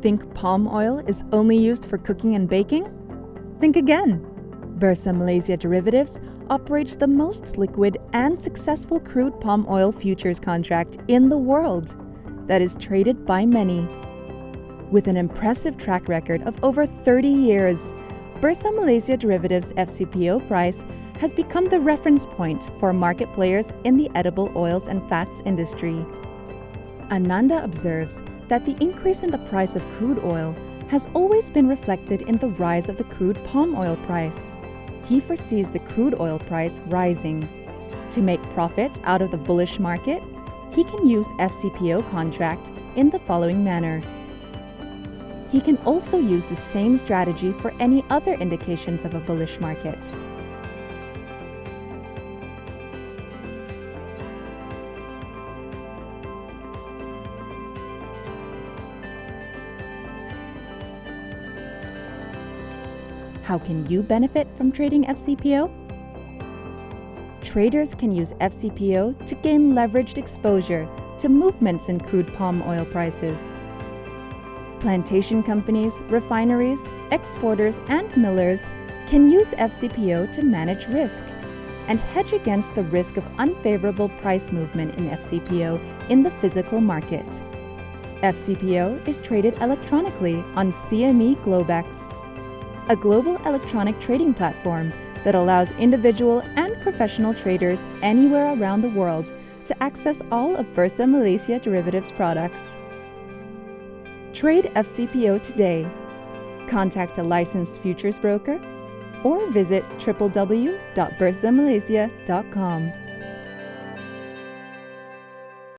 Think palm oil is only used for cooking and baking? Think again. Bursa Malaysia Derivatives operates the most liquid and successful crude palm oil futures contract in the world that is traded by many. With an impressive track record of over 30 years, Bursa Malaysia Derivatives FCPO price has become the reference point for market players in the edible oils and fats industry. Ananda observes that the increase in the price of crude oil has always been reflected in the rise of the crude palm oil price. He foresees the crude oil price rising. To make profit out of the bullish market, he can use FCPO contract in the following manner. He can also use the same strategy for any other indications of a bullish market. How can you benefit from trading FCPO? Traders can use FCPO to gain leveraged exposure to movements in crude palm oil prices. Plantation companies, refineries, exporters, and millers can use FCPO to manage risk and hedge against the risk of unfavorable price movement in FCPO in the physical market. FCPO is traded electronically on CME Globex, a global electronic trading platform that allows individual and professional traders anywhere around the world to access all of Bursa Malaysia Derivatives products. Trade FCPO today. Contact a licensed futures broker or visit www.bursamalaysia.com.